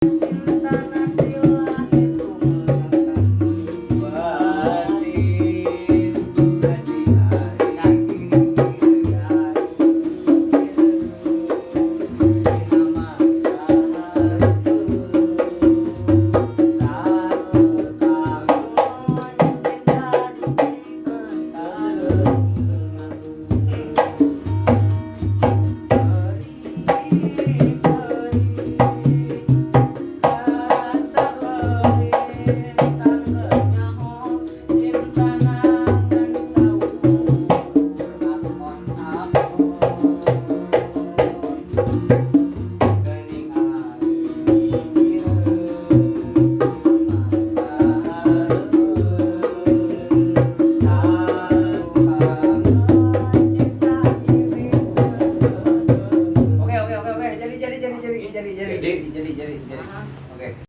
cinta nanti lahir ku menatap batin di hari kaki nama satu cinta jadi. Oke.